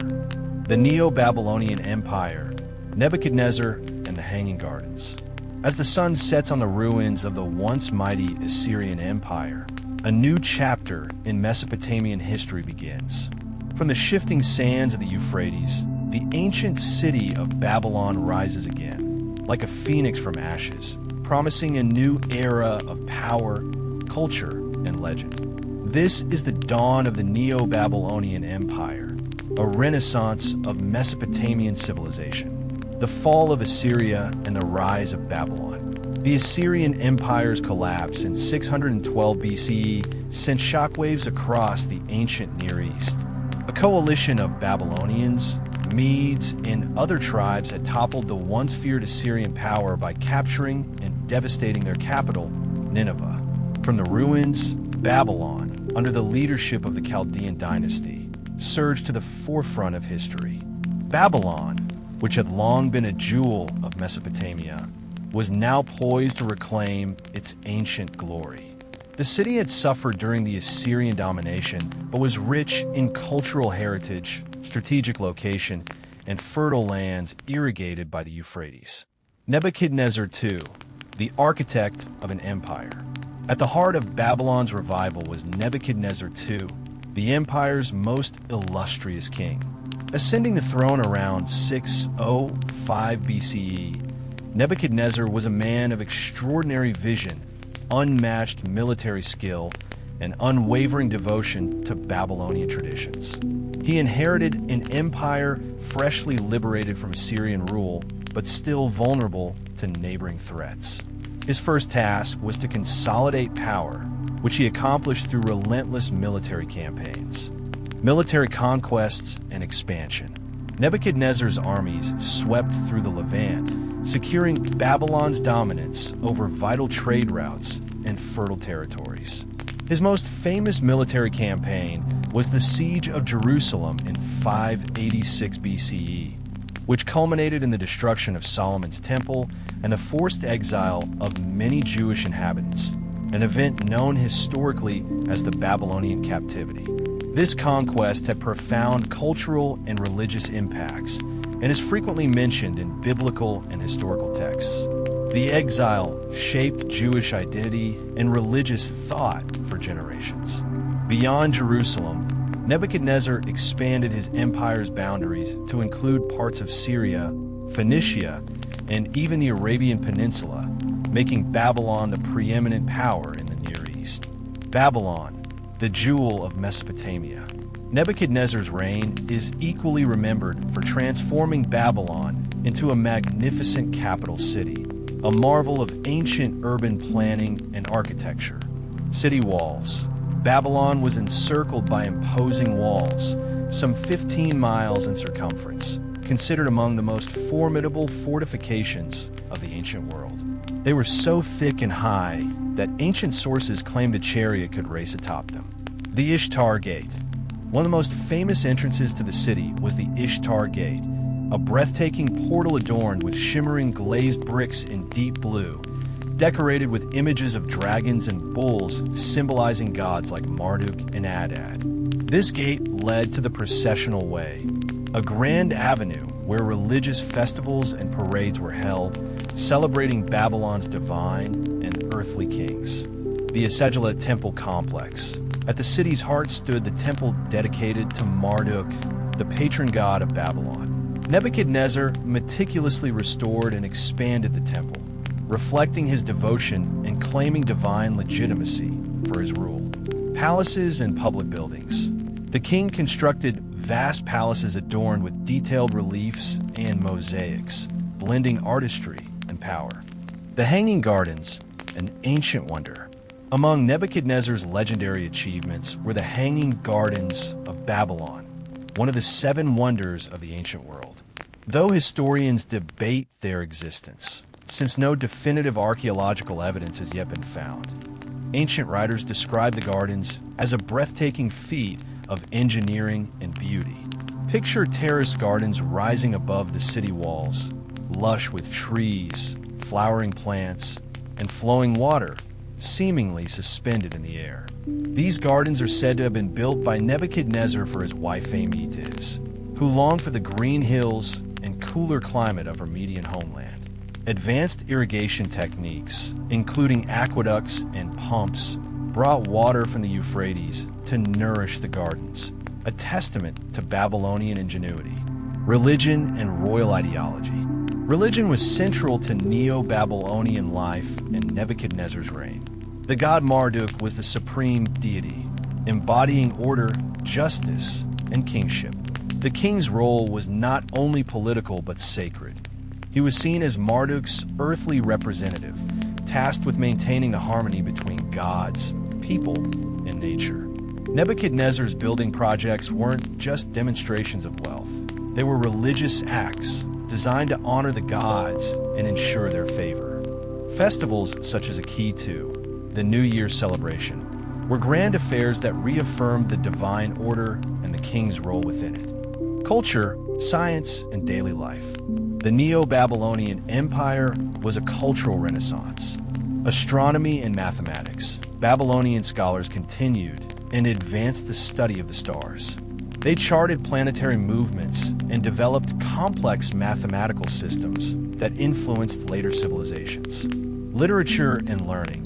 The Neo-Babylonian Empire, Nebuchadnezzar, and the Hanging Gardens. As the sun sets on the ruins of the once mighty Assyrian Empire, a new chapter in Mesopotamian history begins. From the shifting sands of the Euphrates, the ancient city of Babylon rises again, like a phoenix from ashes, promising a new era of power, culture, and legend. This is the dawn of the Neo-Babylonian Empire, a renaissance of Mesopotamian civilization, the fall of Assyria and the rise of Babylon. The Assyrian Empire's collapse in 612 BCE sent shockwaves across the ancient Near East. A coalition of Babylonians, Medes, and other tribes had toppled the once feared Assyrian power by capturing and devastating their capital, Nineveh. From the ruins, Babylon, under the leadership of the Chaldean dynasty, surged to the forefront of history. Babylon, which had long been a jewel of Mesopotamia, was now poised to reclaim its ancient glory. The city had suffered during the Assyrian domination, but was rich in cultural heritage, strategic location, and fertile lands irrigated by the Euphrates. Nebuchadnezzar II, the architect of an empire. At the heart of Babylon's revival was Nebuchadnezzar II, the empire's most illustrious king. Ascending the throne around 605 BCE, Nebuchadnezzar was a man of extraordinary vision, unmatched military skill, and unwavering devotion to Babylonian traditions. He inherited an empire freshly liberated from Assyrian rule, but still vulnerable to neighboring threats. His first task was to consolidate power, which he accomplished through relentless military campaigns, military conquests, and expansion. Nebuchadnezzar's armies swept through the Levant, securing Babylon's dominance over vital trade routes and fertile territories. His most famous military campaign was the Siege of Jerusalem in 586 BCE, which culminated in the destruction of Solomon's temple and the forced exile of many Jewish inhabitants, an event known historically as the Babylonian captivity. This conquest had profound cultural and religious impacts and is frequently mentioned in biblical and historical texts. The exile shaped Jewish identity and religious thought for generations. Beyond Jerusalem, Nebuchadnezzar expanded his empire's boundaries to include parts of Syria, Phoenicia, and even the Arabian Peninsula, making Babylon the preeminent power in the Near East. Babylon, the jewel of Mesopotamia. Nebuchadnezzar's reign is equally remembered for transforming Babylon into a magnificent capital city, a marvel of ancient urban planning and architecture. City walls. Babylon was encircled by imposing walls, some 15 miles in circumference, considered among the most formidable fortifications of the ancient world. They were so thick and high that ancient sources claimed a chariot could race atop them. The Ishtar Gate. One of the most famous entrances to the city was the Ishtar Gate, a breathtaking portal adorned with shimmering glazed bricks in deep blue, decorated with images of dragons and bulls symbolizing gods like Marduk and Adad. This gate led to the processional way, a grand avenue where religious festivals and parades were held, celebrating Babylon's divine and earthly kings. The Esagila Temple Complex. At the city's heart stood the temple dedicated to Marduk, the patron god of Babylon. Nebuchadnezzar meticulously restored and expanded the temple, reflecting his devotion and claiming divine legitimacy for his rule. Palaces and public buildings. The king constructed vast palaces adorned with detailed reliefs and mosaics, blending artistry and power. The Hanging Gardens, an ancient wonder. Among Nebuchadnezzar's legendary achievements were the Hanging Gardens of Babylon, one of the 7 wonders of the ancient world. Though historians debate their existence, since no definitive archaeological evidence has yet been found, ancient writers describe the gardens as a breathtaking feat of engineering and beauty. Picture terraced gardens rising above the city walls, lush with trees, flowering plants, and flowing water, seemingly suspended in the air. These gardens are said to have been built by Nebuchadnezzar for his wife Amytis, who longed for the green hills and cooler climate of her Median homeland. Advanced irrigation techniques, including aqueducts and pumps, brought water from the Euphrates to nourish the gardens, a testament to Babylonian ingenuity. Religion and royal ideology. Religion was central to Neo-Babylonian life and Nebuchadnezzar's reign. The god Marduk was the supreme deity, embodying order, justice, and kingship. The king's role was not only political but sacred. He was seen as Marduk's earthly representative, tasked with maintaining the harmony between gods, people, and nature. Nebuchadnezzar's building projects weren't just demonstrations of wealth. They were religious acts designed to honor the gods and ensure their favor. Festivals such as Akitu, the New Year's celebration, were grand affairs that reaffirmed the divine order and the king's role within it. Culture, science, and daily life. The Neo-Babylonian Empire was a cultural renaissance. Astronomy and mathematics. Babylonian scholars continued and advanced the study of the stars. They charted planetary movements and developed complex mathematical systems that influenced later civilizations. Literature and learning.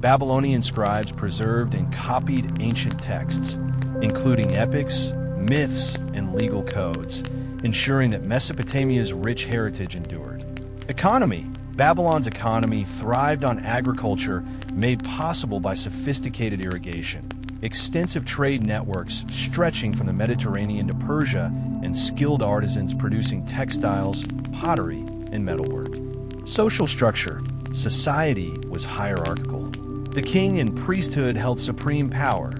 Babylonian scribes preserved and copied ancient texts, including epics, myths, and legal codes, ensuring that Mesopotamia's rich heritage endured. Economy. Babylon's economy thrived on agriculture made possible by sophisticated irrigation, extensive trade networks stretching from the Mediterranean to Persia, and skilled artisans producing textiles, pottery, and metalwork. Social structure. Society was hierarchical. The king and priesthood held supreme power,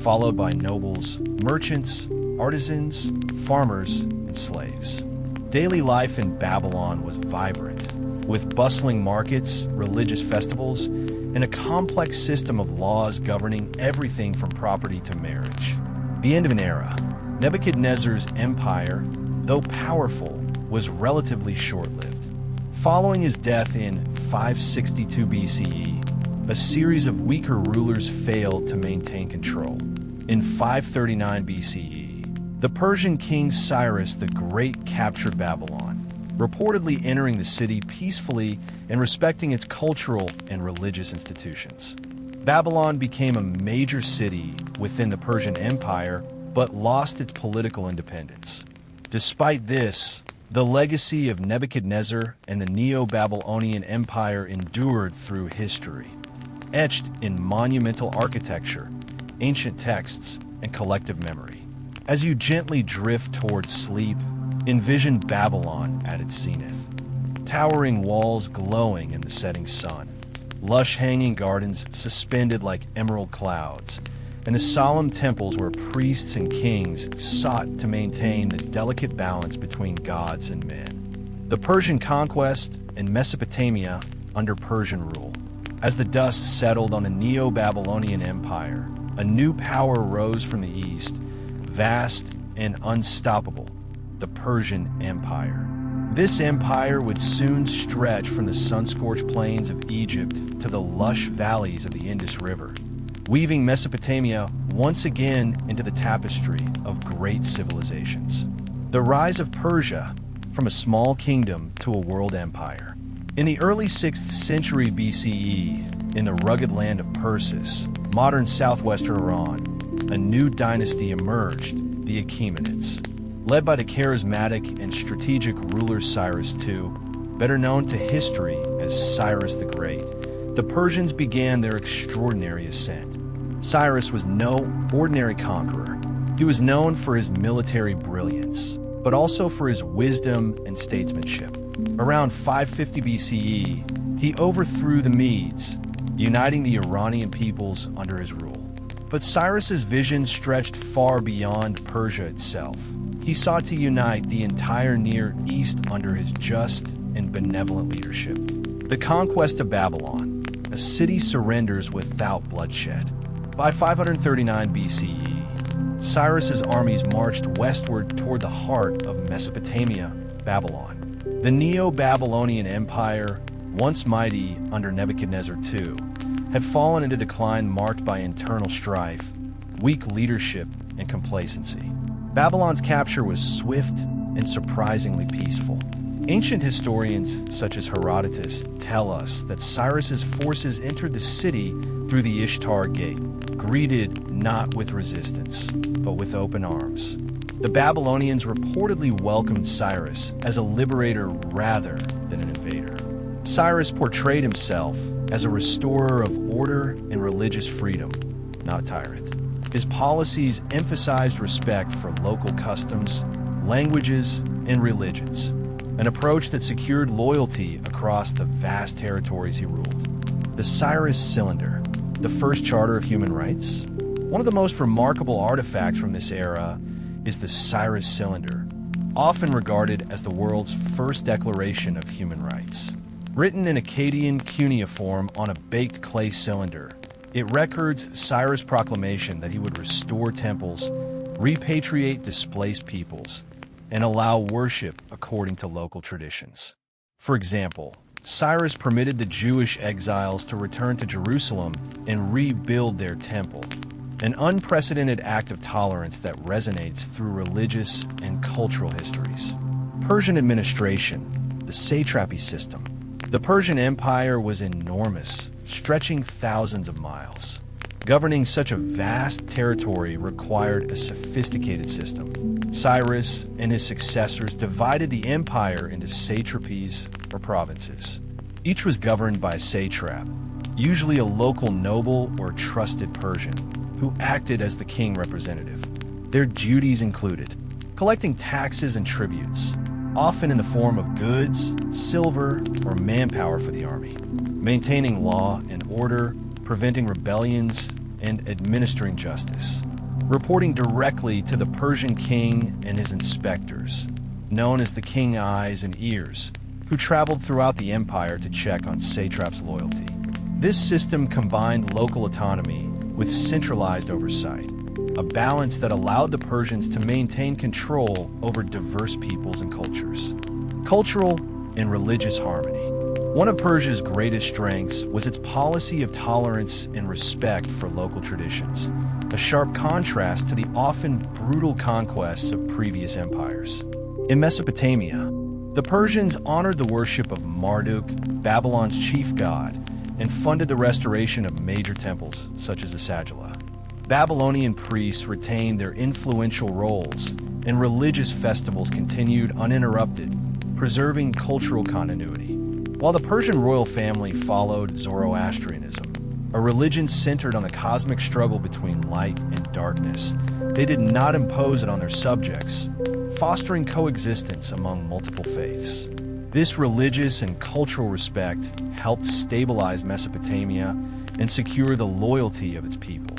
followed by nobles, merchants, artisans, farmers, and slaves. Daily life in Babylon was vibrant, with bustling markets, religious festivals, and a complex system of laws governing everything from property to marriage. The end of an era. Nebuchadnezzar's empire, though powerful, was relatively short-lived. Following his death in 562 BCE, a series of weaker rulers failed to maintain control. In 539 BCE, the Persian king Cyrus the Great captured Babylon, reportedly entering the city peacefully and respecting its cultural and religious institutions. Babylon became a major city within the Persian Empire, but lost its political independence. Despite this, the legacy of Nebuchadnezzar and the Neo-Babylonian Empire endured through history, etched in monumental architecture, ancient texts, and collective memory. As you gently drift towards sleep, envision Babylon at its zenith. Towering walls glowing in the setting sun, lush hanging gardens suspended like emerald clouds, and the solemn temples where priests and kings sought to maintain the delicate balance between gods and men. The Persian conquest and Mesopotamia under Persian rule. As the dust settled on the Neo-Babylonian Empire, a new power rose from the east, vast and unstoppable, the Persian Empire. This empire would soon stretch from the sun-scorched plains of Egypt to the lush valleys of the Indus River, weaving Mesopotamia once again into the tapestry of great civilizations. The rise of Persia, from a small kingdom to a world empire. In the early 6th century BCE, in the rugged land of Persis, modern southwestern Iran, a new dynasty emerged, the Achaemenids. Led by the charismatic and strategic ruler Cyrus II, better known to history as Cyrus the Great, the Persians began their extraordinary ascent. Cyrus was no ordinary conqueror. He was known for his military brilliance, but also for his wisdom and statesmanship. Around 550 BCE, he overthrew the Medes, uniting the Iranian peoples under his rule. But Cyrus's vision stretched far beyond Persia itself. He sought to unite the entire Near East under his just and benevolent leadership. The conquest of Babylon, a city surrenders without bloodshed. By 539 BCE, Cyrus's armies marched westward toward the heart of Mesopotamia, Babylon. The Neo-Babylonian Empire, once mighty under Nebuchadnezzar II, had fallen into decline marked by internal strife, weak leadership, and complacency. Babylon's capture was swift and surprisingly peaceful. Ancient historians, such as Herodotus, tell us that Cyrus's forces entered the city through the Ishtar Gate, greeted not with resistance, but with open arms. The Babylonians reportedly welcomed Cyrus as a liberator rather than an invader. Cyrus portrayed himself as a restorer of order and religious freedom, not a tyrant. His policies emphasized respect for local customs, languages, and religions, an approach that secured loyalty across the vast territories he ruled. The Cyrus Cylinder, the first charter of human rights? One of the most remarkable artifacts from this era is the Cyrus Cylinder, often regarded as the world's first declaration of human rights. Written in Akkadian cuneiform on a baked clay cylinder, it records Cyrus' proclamation that he would restore temples, repatriate displaced peoples, and allow worship according to local traditions. For example, Cyrus permitted the Jewish exiles to return to Jerusalem and rebuild their temple, an unprecedented act of tolerance that resonates through religious and cultural histories. Persian administration, the satrapy system. The Persian Empire was enormous, stretching thousands of miles. Governing such a vast territory required a sophisticated system. Cyrus and his successors divided the empire into satrapies or provinces. Each was governed by a satrap, usually a local noble or trusted Persian, who acted as the king representative. Their duties included collecting taxes and tributes, often in the form of goods, silver, or manpower for the army, maintaining law and order, preventing rebellions, and administering justice, reporting directly to the Persian king and his inspectors, known as the King Eyes and Ears, who traveled throughout the empire to check on satraps' loyalty. This system combined local autonomy with centralized oversight, a balance that allowed the Persians to maintain control over diverse peoples and cultures. Cultural and religious harmony. One of Persia's greatest strengths was its policy of tolerance and respect for local traditions, a sharp contrast to the often brutal conquests of previous empires. In Mesopotamia, the Persians honored the worship of Marduk, Babylon's chief god, and funded the restoration of major temples such as the Sagila. Babylonian priests retained their influential roles, and religious festivals continued uninterrupted, preserving cultural continuity. While the Persian royal family followed Zoroastrianism, a religion centered on the cosmic struggle between light and darkness, they did not impose it on their subjects, fostering coexistence among multiple faiths. This religious and cultural respect helped stabilize Mesopotamia and secure the loyalty of its people.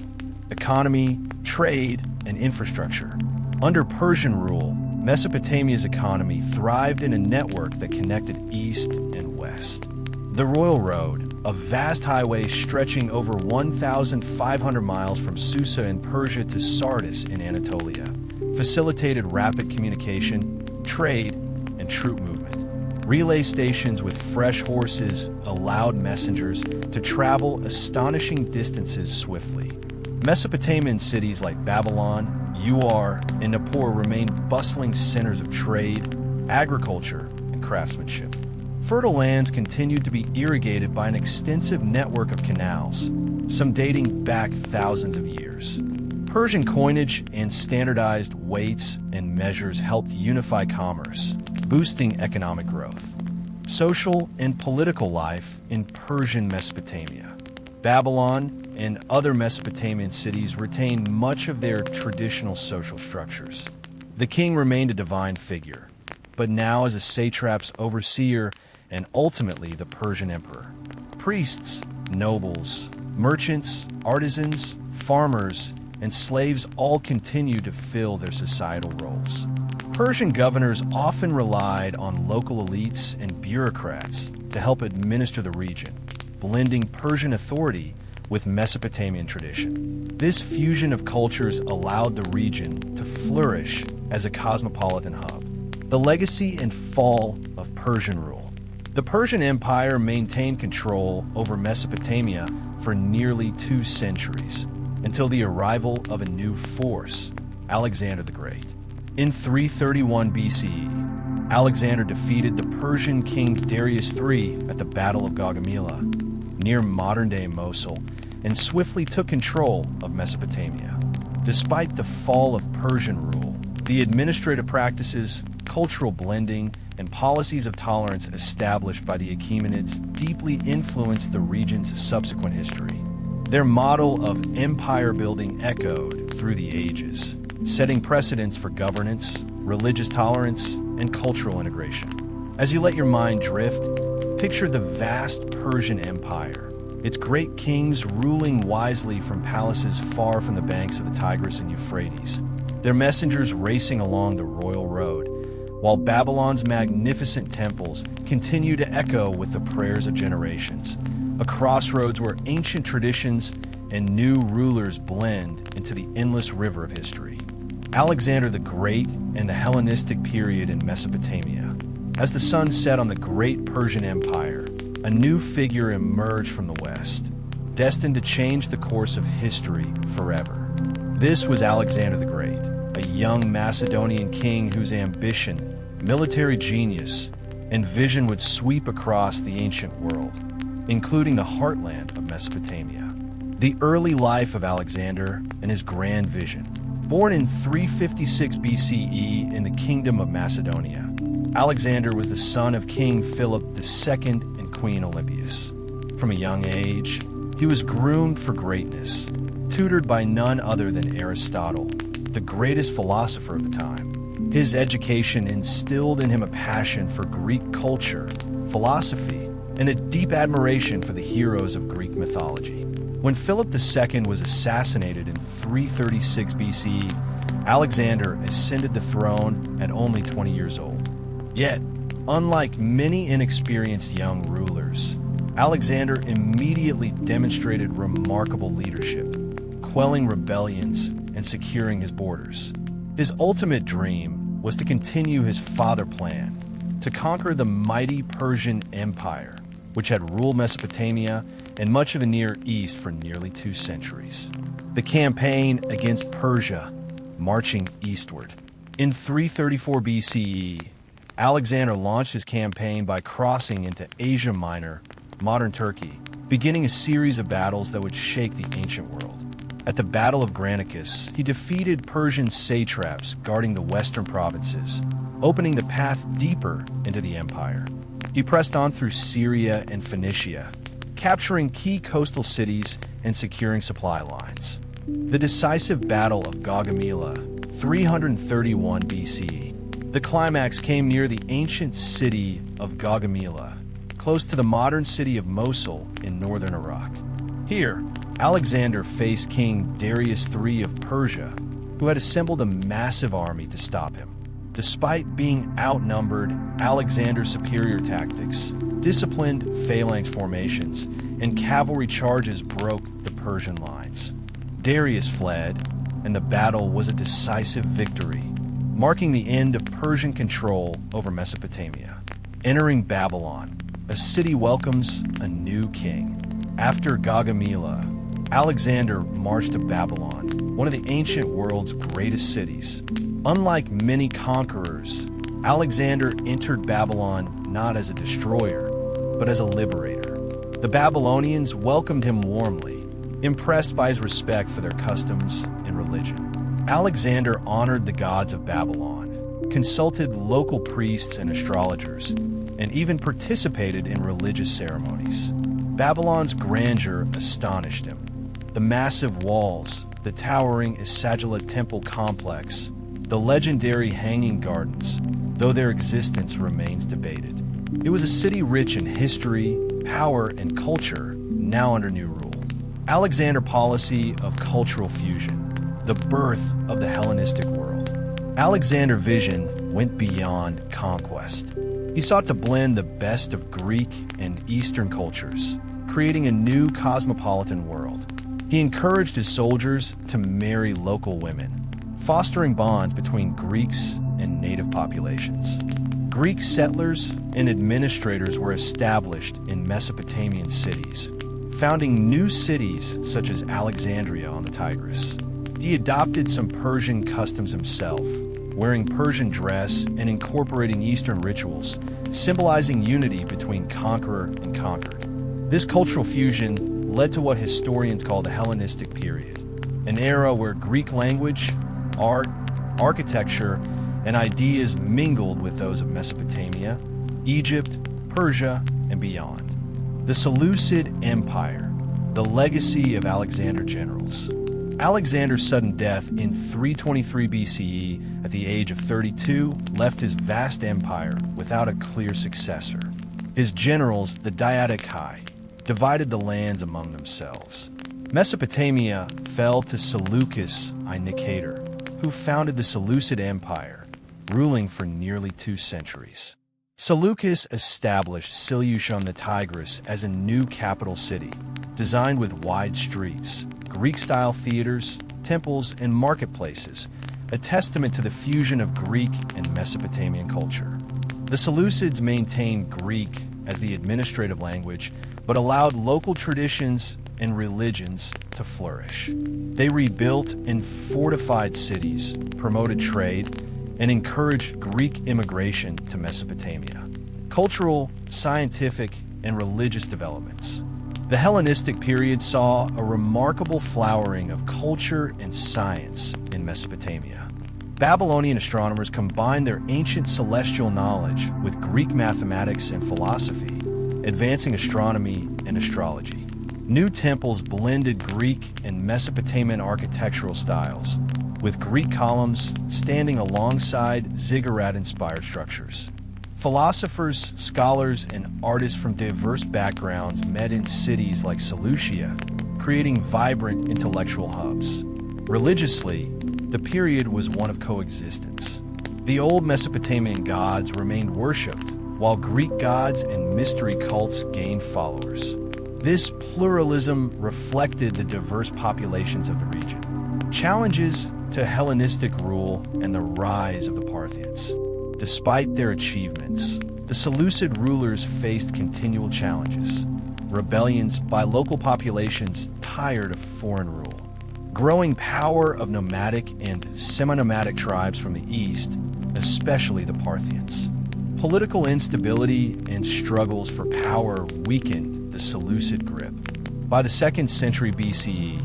Economy, trade, and infrastructure. Under Persian rule, Mesopotamia's economy thrived in a network that connected east and west. The Royal Road, a vast highway stretching over 1,500 miles from Susa in Persia to Sardis in Anatolia, facilitated rapid communication, trade, and troop movement. Relay stations with fresh horses allowed messengers to travel astonishing distances swiftly. Mesopotamian cities like Babylon, Ur, and Nippur remained bustling centers of trade, agriculture, and craftsmanship. Fertile lands continued to be irrigated by an extensive network of canals, some dating back thousands of years. Persian coinage and standardized weights and measures helped unify commerce, boosting economic growth. Social and political life in Persian Mesopotamia. Babylon and other Mesopotamian cities retained much of their traditional social structures. The king remained a divine figure, but now as a satrap's overseer and ultimately the Persian emperor. Priests, nobles, merchants, artisans, farmers, and slaves all continued to fill their societal roles. Persian governors often relied on local elites and bureaucrats to help administer the region, blending Persian authority with Mesopotamian tradition. This fusion of cultures allowed the region to flourish as a cosmopolitan hub. The legacy and fall of Persian rule. The Persian Empire maintained control over Mesopotamia for nearly 2 centuries, until the arrival of a new force, Alexander the Great. In 331 BCE, Alexander defeated the Persian king Darius III at the Battle of Gaugamela, near modern-day Mosul, and swiftly took control of Mesopotamia. Despite the fall of Persian rule, the administrative practices, cultural blending, and policies of tolerance established by the Achaemenids deeply influenced the region's subsequent history. Their model of empire building echoed through the ages, setting precedents for governance, religious tolerance, and cultural integration. As you let your mind drift, picture the vast Persian Empire, its great kings ruling wisely from palaces far from the banks of the Tigris and Euphrates, their messengers racing along the royal road, while Babylon's magnificent temples continue to echo with the prayers of generations, a crossroads where ancient traditions and new rulers blend into the endless river of history. Alexander the Great and the Hellenistic period in Mesopotamia. As the sun set on the great Persian Empire, a new figure emerged from the west, destined to change the course of history forever. This was Alexander the Great, a young Macedonian king whose ambition, military genius, and vision would sweep across the ancient world, including the heartland of Mesopotamia. The early life of Alexander and his grand vision. Born in 356 BCE in the Kingdom of Macedonia, Alexander was the son of King Philip II and Queen Olympias. From a young age, he was groomed for greatness, tutored by none other than Aristotle, the greatest philosopher of the time. His education instilled in him a passion for Greek culture, philosophy, and a deep admiration for the heroes of Greek mythology. When Philip II was assassinated in 336 BCE, Alexander ascended the throne at only 20 years old. Yet, unlike many inexperienced young rulers, Alexander immediately demonstrated remarkable leadership, quelling rebellions and securing his borders. His ultimate dream was to continue his father plan, to conquer the mighty Persian Empire, which had ruled Mesopotamia and much of the Near East for nearly 2 centuries. The campaign against Persia, marching eastward. In 334 BCE, Alexander launched his campaign by crossing into Asia Minor, modern Turkey, beginning a series of battles that would shake the ancient world. At the Battle of Granicus, he defeated Persian satraps guarding the western provinces, opening the path deeper into the empire. He pressed on through Syria and Phoenicia, capturing key coastal cities and securing supply lines. The decisive Battle of Gaugamela, 331 BCE. The climax came near the ancient city of Gaugamela, close to the modern city of Mosul in northern Iraq. Here, Alexander faced King Darius III of Persia, who had assembled a massive army to stop him. Despite being outnumbered, Alexander's superior tactics, disciplined phalanx formations, and cavalry charges broke the Persian lines. Darius fled, and the battle was a decisive victory, marking the end of Persian control over Mesopotamia. Entering Babylon, a city welcomes a new king. After Gaugamela, Alexander marched to Babylon, one of the ancient world's greatest cities. Unlike many conquerors, Alexander entered Babylon not as a destroyer, but as a liberator. The Babylonians welcomed him warmly, impressed by his respect for their customs and religion. Alexander honored the gods of Babylon, consulted local priests and astrologers, and even participated in religious ceremonies. Babylon's grandeur astonished him. The massive walls, the towering Esagila temple complex, the legendary Hanging Gardens, though their existence remains debated. It was a city rich in history, power, and culture, now under new rule. Alexander's policy of cultural fusion, the birth of the Hellenistic world. Alexander's vision went beyond conquest. He sought to blend the best of Greek and Eastern cultures, creating a new cosmopolitan world. He encouraged his soldiers to marry local women, fostering bonds between Greeks and native populations. Greek settlers and administrators were established in Mesopotamian cities, founding new cities such as Alexandria on the Tigris. He adopted some Persian customs himself, wearing Persian dress and incorporating Eastern rituals, symbolizing unity between conqueror and conquered. This cultural fusion led to what historians call the Hellenistic period, an era where Greek language, art, architecture, and ideas mingled with those of Mesopotamia, Egypt, Persia, and beyond. The Seleucid Empire, the legacy of Alexander generals. Alexander's sudden death in 323 BCE at the age of 32 left his vast empire without a clear successor. His generals, the Diadochi, divided the lands among themselves. Mesopotamia fell to Seleucus I Nicator, who founded the Seleucid Empire, ruling for nearly 2 centuries. Seleucus established Seleucia on the Tigris as a new capital city, designed with wide streets, Greek-style theaters, temples, and marketplaces, a testament to the fusion of Greek and Mesopotamian culture. The Seleucids maintained Greek as the administrative language, but allowed local traditions and religions to flourish. They rebuilt and fortified cities, promoted trade, and encouraged Greek immigration to Mesopotamia. Cultural, scientific, and religious developments. The Hellenistic period saw a remarkable flowering of culture and science in Mesopotamia. Babylonian astronomers combined their ancient celestial knowledge with Greek mathematics and philosophy, advancing astronomy and astrology. New temples blended Greek and Mesopotamian architectural styles, with Greek columns standing alongside ziggurat-inspired structures. Philosophers, scholars, and artists from diverse backgrounds met in cities like Seleucia, creating vibrant intellectual hubs. Religiously, the period was one of coexistence. The old Mesopotamian gods remained worshipped, while Greek gods and mystery cults gained followers. This pluralism reflected the diverse populations of the region. Challenges to Hellenistic rule and the rise of the Parthians. Despite their achievements, the Seleucid rulers faced continual challenges. Rebellions by local populations tired of foreign rule. Growing power of nomadic and semi-nomadic tribes from the east, especially the Parthians. Political instability and struggles for power weakened the Seleucid grip. By the 2nd century BCE,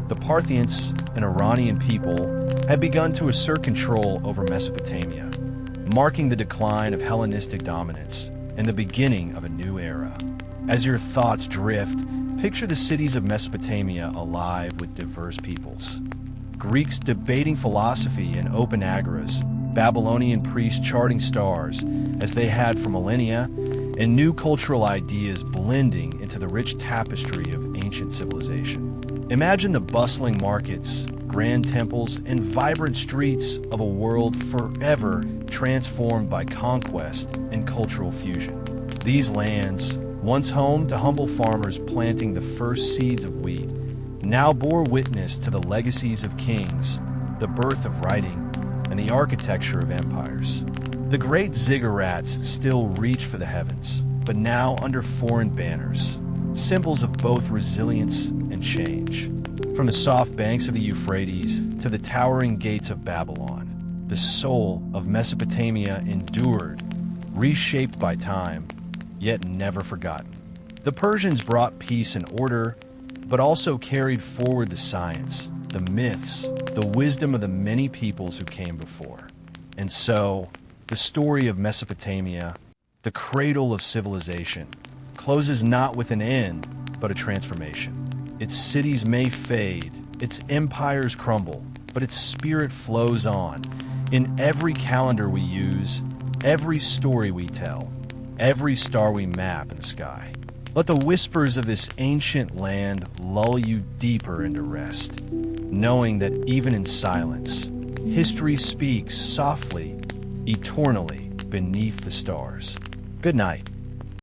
the Parthians, an Iranian people, had begun to assert control over Mesopotamia, marking the decline of Hellenistic dominance and the beginning of a new era. As your thoughts drift, picture the cities of Mesopotamia alive with diverse peoples. Greeks debating philosophy in open agoras, Babylonian priests charting stars as they had for millennia, and new cultural ideas blending into the rich tapestry of ancient civilization. Imagine the bustling markets, grand temples, and vibrant streets of a world forever transformed by conquest and cultural fusion. These lands, once home to humble farmers planting the first seeds of wheat, now bore witness to the legacies of kings, the birth of writing, and the architecture of empires. The great ziggurats still reach for the heavens, but now under foreign banners, symbols of both resilience and change. From the soft banks of the Euphrates to the towering gates of Babylon, the soul of Mesopotamia endured, reshaped by time, yet never forgotten. The Persians brought peace and order, but also carried forward the science, the myths, the wisdom of the many peoples who came before. And so, the story of Mesopotamia, the cradle of civilization, closes not with an end, but a transformation. Its cities may fade, its empires crumble, but its spirit flows on. In every calendar we use, every story we tell, every star we map in the sky. Let the whispers of this ancient land lull you deeper into rest, knowing that even in silence, history speaks softly, eternally beneath the stars. Good night.